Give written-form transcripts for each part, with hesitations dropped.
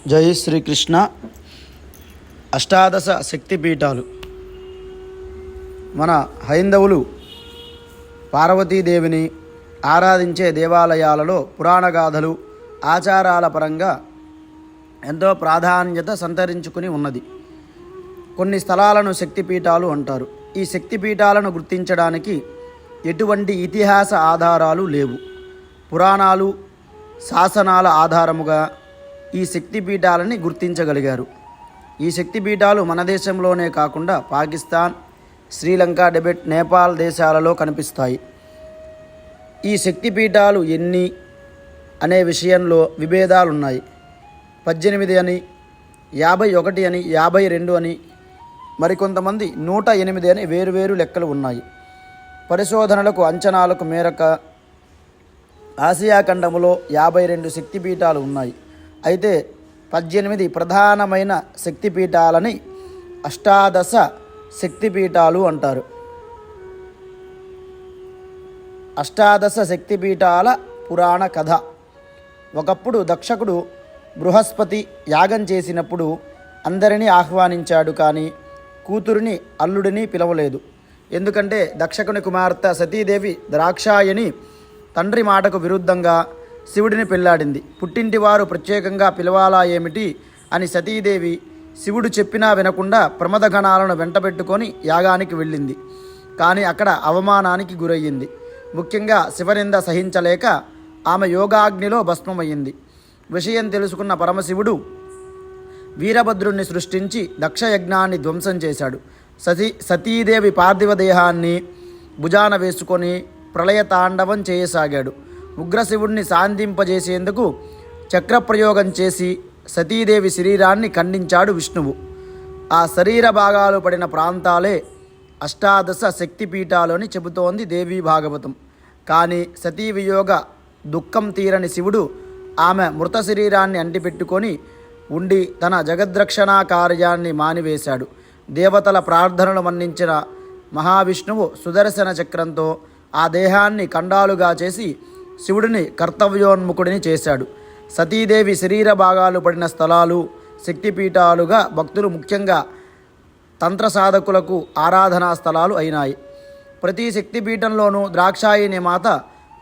జై శ్రీకృష్ణ. అష్టాదశ శక్తిపీఠాలు. మన హైందవులు పార్వతీదేవిని ఆరాధించే దేవాలయాలలో పురాణగాథలు, ఆచారాల పరంగా ఎంతో ప్రాధాన్యత సంతరించుకుని ఉన్నది. కొన్ని స్థలాలను శక్తిపీఠాలు అంటారు. ఈ శక్తిపీఠాలను గుర్తించడానికి ఎటువంటి ఇతిహాస ఆధారాలు లేవు. పురాణాలు, శాసనాల ఆధారముగా ఈ శక్తిపీఠాలని గుర్తించగలిగారు. ఈ శక్తిపీఠాలు మన దేశంలోనే కాకుండా పాకిస్తాన్, శ్రీలంక, టిబెట్, నేపాల్ దేశాలలో కనిపిస్తాయి. ఈ శక్తిపీఠాలు ఎన్ని అనే విషయంలో విభేదాలున్నాయి. 18 అని, 51 అని, 52 అని, మరికొంతమంది 108 అని వేరువేరు లెక్కలు ఉన్నాయి. పరిశోధనలకు అంచనాలకు మేరకు ఆసియా ఖండములో 52 శక్తిపీఠాలు ఉన్నాయి. అయితే 18 ప్రధానమైన శక్తిపీఠాలని అష్టాదశ శక్తిపీఠాలు అంటారు. అష్టాదశ శక్తిపీఠాల పురాణ కథ. ఒకప్పుడు దక్షకుడు బృహస్పతి యాగం చేసినప్పుడు అందరినీ ఆహ్వానించాడు, కానీ కూతురిని, అల్లుడిని పిలవలేదు. ఎందుకంటే దక్షకుని కుమార్తె సతీదేవి ద్రాక్షాయణి తండ్రి మాటకు విరుద్ధంగా శివుడిని పెళ్లాడింది. పుట్టింటివారు ప్రత్యేకంగా పిలవాలా ఏమిటి అని సతీదేవి శివుడు చెప్పినా వినకుండా ప్రమదగణాలను వెంటబెట్టుకొని యాగానికి వెళ్ళింది. కానీ అక్కడ అవమానానికి గురయ్యింది. ముఖ్యంగా శివనింద సహించలేక ఆమె యోగాగ్నిలో భస్మమయ్యింది. విషయం తెలుసుకున్న పరమశివుడు వీరభద్రుణ్ణి సృష్టించి దక్షయజ్ఞాన్ని ధ్వంసం చేశాడు. సతీదేవి పార్థివ దేహాన్ని భుజాన వేసుకొని ప్రళయతాండవం చేయసాగాడు. ఉగ్రశివుడిని శాంతింపజేసేందుకు చక్రప్రయోగం చేసి సతీదేవి శరీరాన్ని ఖండించాడు విష్ణువు. ఆ శరీర భాగాలు పడిన ప్రాంతాలే అష్టాదశ శక్తిపీఠాలు అని చెబుతోంది దేవీ భాగవతం. కానీ సతీ వియోగ దుఃఖం తీరని శివుడు ఆమె మృత శరీరాన్ని అంటిపెట్టుకొని ఉండి తన జగద్రక్షణా కార్యాన్ని మానివేశాడు. దేవతల ప్రార్థనలు మన్నించిన మహావిష్ణువు సుదర్శన చక్రంతో ఆ దేహాన్ని ఖండాలుగా చేసి శివుడిని కర్తవ్యోన్ముఖుడిని చేశాడు. సతీదేవి శరీర భాగాలు పడిన స్థలాలు శక్తిపీఠాలుగా భక్తులు, ముఖ్యంగా తంత్ర సాధకులకు ఆరాధనా స్థలాలు అయినాయి. ప్రతి శక్తిపీఠంలోనూ ద్రాక్షాయణి మాత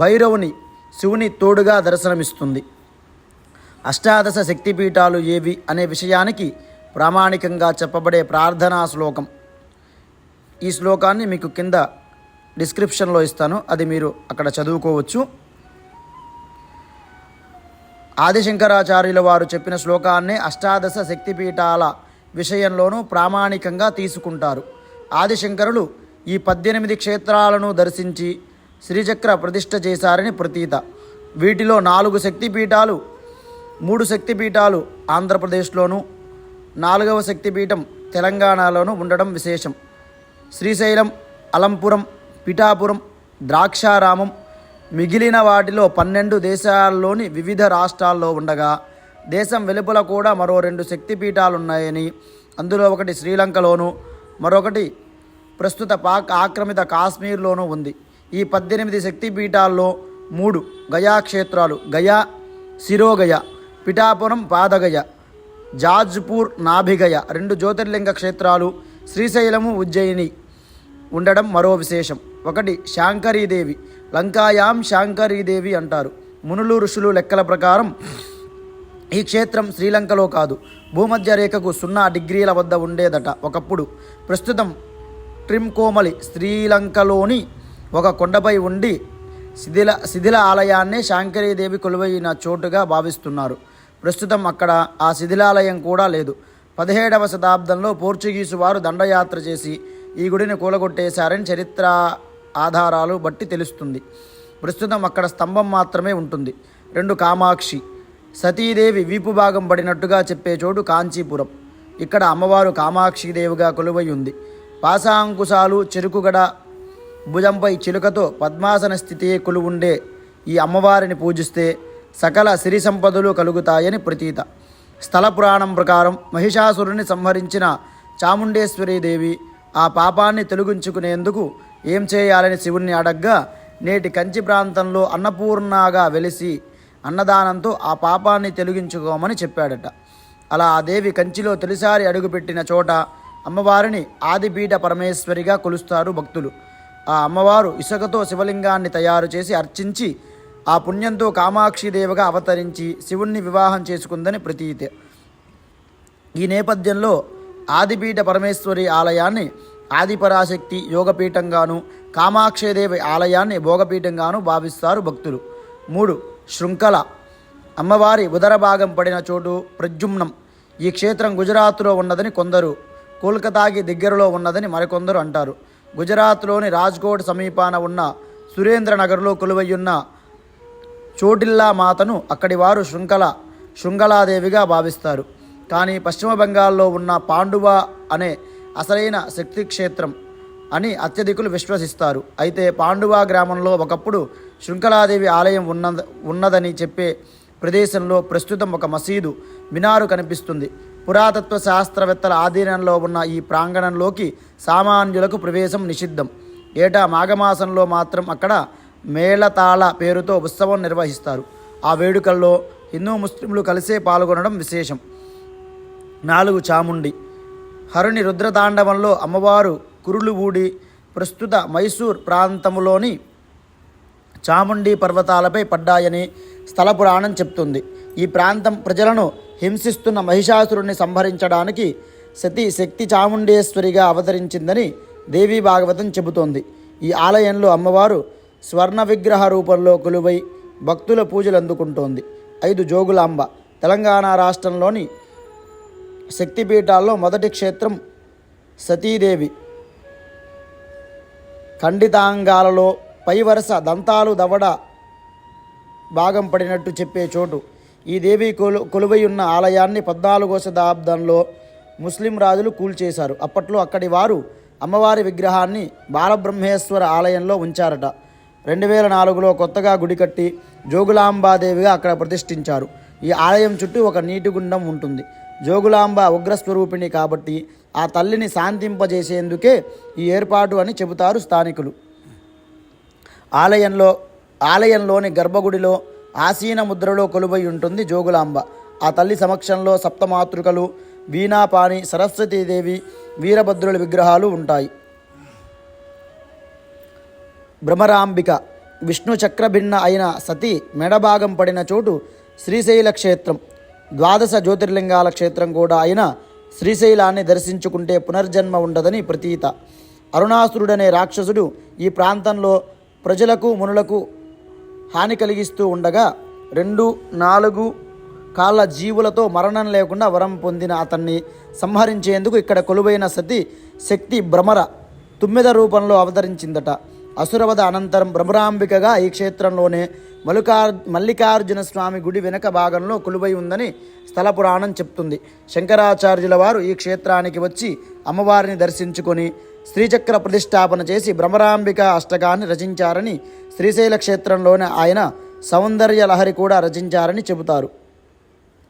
భైరవుని, శివుని తోడుగా దర్శనమిస్తుంది. అష్టాదశ శక్తిపీఠాలు ఏవి అనే విషయానికి ప్రామాణికంగా చెప్పబడే ప్రార్థనా శ్లోకం. ఈ శ్లోకాన్ని మీకు కింద డిస్క్రిప్షన్లో ఇస్తాను, అది మీరు అక్కడ చదువుకోవచ్చు. ఆదిశంకరాచార్యుల వారు చెప్పిన శ్లోకాన్నే అష్టాదశ శక్తిపీఠాల విషయంలోనూ ప్రామాణికంగా తీసుకుంటారు. ఆదిశంకరులు ఈ 18 క్షేత్రాలను దర్శించి శ్రీచక్ర ప్రతిష్ఠ చేశారని ప్రతీత. వీటిలో 4 శక్తిపీఠాలు, 3 శక్తిపీఠాలు ఆంధ్రప్రదేశ్లోను, 4వ శక్తిపీఠం తెలంగాణలోనూ ఉండడం విశేషం. శ్రీశైలం, అలంపురం, పిఠాపురం, ద్రాక్షారామం మిగిలిన వాటిలో 12 దేశాల్లోని వివిధ రాష్ట్రాల్లో ఉండగా దేశం వెలుపల కూడా మరో 2 శక్తిపీఠాలున్నాయని, అందులో ఒకటి శ్రీలంకలోను, మరొకటి ప్రస్తుత పాక్ ఆక్రమిత కాశ్మీర్లోనూ ఉంది. ఈ 18 శక్తిపీఠాల్లో 3 గయా క్షేత్రాలు, గయా, శిరోగయ, పిఠాపురం, పాదగయ, జాజ్పూర్, నాభిగయ 2 జ్యోతిర్లింగ క్షేత్రాలు, శ్రీశైలము, ఉజ్జయిని ఉండడం మరో విశేషం. ఒకటి శాంకరీదేవి, లంకాయాం శాంకరీదేవి అంటారు. మునులు, ఋషులు లెక్కల ప్రకారం ఈ క్షేత్రం శ్రీలంకలో కాదు, భూమధ్య రేఖకు 0 డిగ్రీల వద్ద ఉండేదట ఒకప్పుడు. ప్రస్తుతం ట్రిమ్కోమలి శ్రీలంకలోని ఒక కొండపై ఉండి శిథిల ఆలయాన్నే శాంకరీదేవి కొలువైన చోటుగా భావిస్తున్నారు. ప్రస్తుతం అక్కడ ఆ శిథిలాలయం కూడా లేదు. 17వ శతాబ్దంలో పోర్చుగీసు వారు దండయాత్ర చేసి ఈ గుడిని కూలగొట్టేశారని చరిత్ర ఆధారాలు బట్టి తెలుస్తుంది. ప్రస్తుతం అక్కడ స్తంభం మాత్రమే ఉంటుంది. 2 కామాక్షి, సతీదేవి వీపు భాగం పడినట్టుగా చెప్పే చోటు కాంచీపురం. ఇక్కడ అమ్మవారు కామాక్షిదేవిగా కొలువై ఉంది. పాశాంకుశాలు, చెరుకుగడ, భుజంపై చిలుకతో పద్మాసన స్థితి కొలువుండే ఈ అమ్మవారిని పూజిస్తే సకల సిరి సంపదలు కలుగుతాయని ప్రతీత. స్థల పురాణం ప్రకారం మహిషాసురుని సంహరించిన చాముండేశ్వరీదేవి ఆ పాపాన్ని తొలగించుకునేందుకు ఏం చేయాలని శివుణ్ణి అడగ్గా నేటి కంచి ప్రాంతంలో అన్నపూర్ణగా వెలిసి అన్నదానంతో ఆ పాపాన్ని తొలగించుకోమని చెప్పాడట. అలా ఆ దేవి కంచిలో తొలిసారి అడుగుపెట్టిన చోట అమ్మవారిని ఆదిపీఠ పరమేశ్వరిగా కొలుస్తారు భక్తులు. ఆ అమ్మవారు ఇసుకతో శివలింగాన్ని తయారు చేసి అర్చించి ఆ పుణ్యంతో కామాక్షిదేవిగా అవతరించి శివుణ్ణి వివాహం చేసుకుందని ప్రతీతి. ఈ నేపథ్యంలో ఆదిపీఠ పరమేశ్వరి ఆలయాన్ని ఆదిపరాశక్తి యోగపీఠంగాను, కామాక్షిదేవి ఆలయాన్ని భోగపీఠంగాను భావిస్తారు భక్తులు. 3. శృంఖల అమ్మవారి ఉదర భాగం పడిన చోటు ప్రద్యుమ్నం. ఈ క్షేత్రం గుజరాత్లో ఉన్నదని కొందరు, కోల్కతాకి దగ్గరలో ఉన్నదని మరికొందరు అంటారు. గుజరాత్లోని రాజ్కోట్ సమీపాన ఉన్న సురేంద్రనగర్లో కొలువయ్యున్న చోటిల్లా మాతను అక్కడి వారు శృంఖలాదేవిగా భావిస్తారు. కానీ పశ్చిమ బెంగాల్లో ఉన్న పాండువా అనే అసలైన శక్తి క్షేత్రం అని అత్యధికులు విశ్వసిస్తారు. అయితే పాండువా గ్రామంలో ఒకప్పుడు శృంఖలాదేవి ఆలయం ఉన్నదని చెప్పే ప్రదేశంలో ప్రస్తుతం ఒక మసీదు మినారు కనిపిస్తుంది. పురాతత్వ శాస్త్రవేత్తల ఆధీనంలో ఉన్న ఈ ప్రాంగణంలోకి సామాన్యులకు ప్రవేశం నిషిద్ధం. ఏటా మాఘమాసంలో మాత్రం అక్కడ మేళతాళ పేరుతో ఉత్సవం నిర్వహిస్తారు. ఆ వేడుకల్లో హిందూ ముస్లింలు కలిసే పాల్గొనడం విశేషం. 4. చాముండి హరుని రుద్రతాండవంలో అమ్మవారు కురులు ఊడి ప్రస్తుత మైసూర్ ప్రాంతంలోని చాముండి పర్వతాలపై పడ్డాయని స్థల పురాణం చెప్తుంది. ఈ ప్రాంతం ప్రజలను హింసిస్తున్న మహిషాసురుణ్ణి సంహరించడానికి సతీ శక్తి చాముండేశ్వరిగా అవతరించిందని దేవీ భాగవతం చెబుతోంది. ఈ ఆలయంలో అమ్మవారు స్వర్ణ విగ్రహ రూపంలో కొలువై భక్తుల పూజలు అందుకుంటోంది. 5. జోగులాంబ తెలంగాణ రాష్ట్రంలోని శక్తిపీఠాల్లో మొదటి క్షేత్రం. సతీదేవి ఖండితాంగాలలో పై వరుస దంతాలు దవడ భాగం పడినట్టు చెప్పే చోటు. ఈ దేవి కొలువై ఉన్న ఆలయాన్ని 14వ శతాబ్దంలో ముస్లిం రాజులు కూల్చేశారు. అప్పట్లో అక్కడి వారు అమ్మవారి విగ్రహాన్ని బాలబ్రహ్మేశ్వర ఆలయంలో ఉంచారట. 2004లో కొత్తగా గుడి కట్టి జోగులాంబాదేవిగా అక్కడ ప్రతిష్ఠించారు. ఈ ఆలయం చుట్టూ ఒక నీటి గుండం ఉంటుంది. జోగులాంబ ఉగ్రస్వరూపిణి కాబట్టి ఆ తల్లిని శాంతింపజేసేందుకే ఈ ఏర్పాటు అని చెబుతారు స్థానికులు. ఆలయంలోని గర్భగుడిలో ఆసీన ముద్రలో కొలువై ఉంటుంది జోగులాంబ. ఆ తల్లి సమక్షంలో సప్తమాతృకలు, వీణాపాణి, సరస్వతీదేవి, వీరభద్రుల విగ్రహాలు ఉంటాయి. భ్రమరాంబిక విష్ణు చక్రభిన్న అయిన సతీ మెడభాగం పడిన చోటు శ్రీశైల క్షేత్రం. 12 జ్యోతిర్లింగాల క్షేత్రం కూడా అయిన శ్రీశైలాన్ని దర్శించుకుంటే పునర్జన్మ ఉండదని ప్రతీత. అరుణాసురుడనే రాక్షసుడు ఈ ప్రాంతంలో ప్రజలకు మునులకు హాని కలిగిస్తూ ఉండగా 2-4 కాళ్ళ జీవులతో మరణం లేకుండా వరం పొందిన అతన్ని సంహరించేందుకు ఇక్కడ కొలువైన సతీ శక్తి భ్రమర తుమ్మెద రూపంలో అవతరించిందట. అసురవధ అనంతరం భ్రమరాంబికగా ఈ క్షేత్రంలోనే మల్లికార్జున స్వామి గుడి వెనక భాగంలో కొలువై ఉందని స్థల పురాణం చెప్తుంది. శంకరాచార్యుల వారు ఈ క్షేత్రానికి వచ్చి అమ్మవారిని దర్శించుకొని శ్రీచక్ర ప్రతిష్టాపన చేసి భ్రమరాంబిక అష్టకాన్ని రచించారని, శ్రీశైల క్షేత్రంలోనే ఆయన సౌందర్య లహరి కూడా రచించారని చెబుతారు.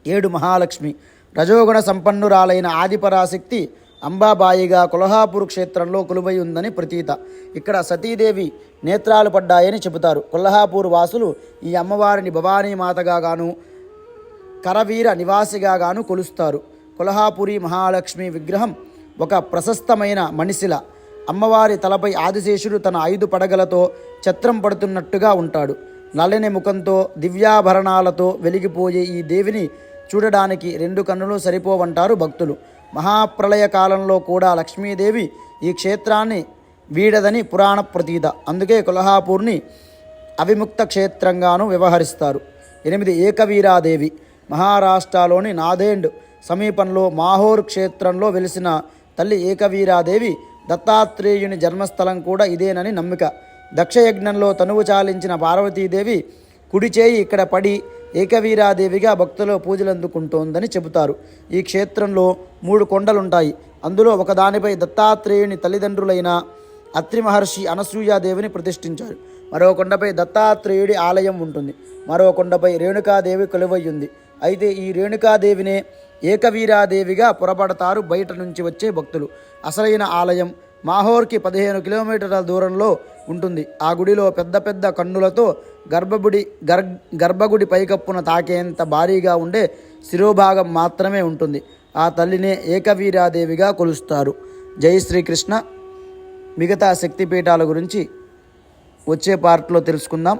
7. మహాలక్ష్మి రజోగుణ సంపన్నురాలైన ఆదిపరాశక్తి అంబాబాయిగా కొల్హాపూర్ క్షేత్రంలో కొలువై ఉందని ప్రతీత. ఇక్కడ సతీదేవి నేత్రాలు పడ్డాయని చెబుతారు. కొల్హాపూర్ వాసులు ఈ అమ్మవారిని భవానీమాతగా గాను, కరవీర నివాసిగా గాను కొలుస్తారు. కొల్హాపురి మహాలక్ష్మి విగ్రహం ఒక ప్రశస్తమైన మణిశిల. అమ్మవారి తలపై ఆదిశేషుడు తన 5 పడగలతో ఛత్రం పడుతున్నట్టుగా ఉంటాడు. నల్లని ముఖంతో దివ్యాభరణాలతో వెలిగిపోయే ఈ దేవిని చూడడానికి 2 కన్నులు సరిపోవంటారు భక్తులు. మహాప్రళయ కాలంలో కూడా లక్ష్మీదేవి ఈ క్షేత్రాన్ని వీడదని పురాణ ప్రతీత. అందుకే కొల్హాపూర్ని అవిముక్త క్షేత్రంగాను వ్యవహరిస్తారు. 8. ఏకవీరాదేవి మహారాష్ట్రలోని నాందేడ్ సమీపంలో మాహోర్ క్షేత్రంలో వెలిసిన తల్లి ఏకవీరాదేవి దత్తాత్రేయుని జన్మస్థలం కూడా ఇదేనని నమ్మిక. దక్షయజ్ఞంలో తనువు చాలించిన పార్వతీదేవి కుడి చేయి ఇక్కడ పడి ఏకవీరాదేవిగా భక్తుల పూజలు అందుకుంటోందని చెబుతారు. ఈ క్షేత్రంలో 3 కొండలుంటాయి. అందులో ఒకదానిపై దత్తాత్రేయుని తల్లిదండ్రులైన అత్రి మహర్షి అనసూయాదేవిని ప్రతిష్ఠించారు. మరో కొండపై దత్తాత్రేయుడి ఆలయం ఉంటుంది. మరో కొండపై రేణుకాదేవి కొలువయ్యుంది. అయితే ఈ రేణుకాదేవినే ఏకవీరాదేవిగా పొరపడతారు బయట నుంచి వచ్చే భక్తులు. అసలైన ఆలయం మాహోర్కి 15 కిలోమీటర్ల దూరంలో ఉంటుంది. ఆ గుడిలో పెద్ద పెద్ద కన్నులతో గర్భగుడి పైకప్పున తాకేంత భారీగా ఉండే శిరోభాగం మాత్రమే ఉంటుంది. ఆ తల్లినే ఏకవీరాదేవిగా కొలుస్తారు. జై శ్రీకృష్ణ. మిగతా శక్తిపీఠాల గురించి వచ్చే పార్ట్లో తెలుసుకుందాం.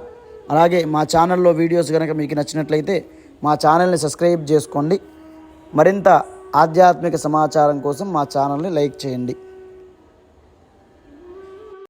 అలాగే మా ఛానల్లో వీడియోస్ కనుక మీకు నచ్చినట్లయితే మా ఛానల్ని సబ్స్క్రైబ్ చేసుకోండి. మరింత ఆధ్యాత్మిక సమాచారం కోసం మా ఛానల్ని లైక్ చేయండి.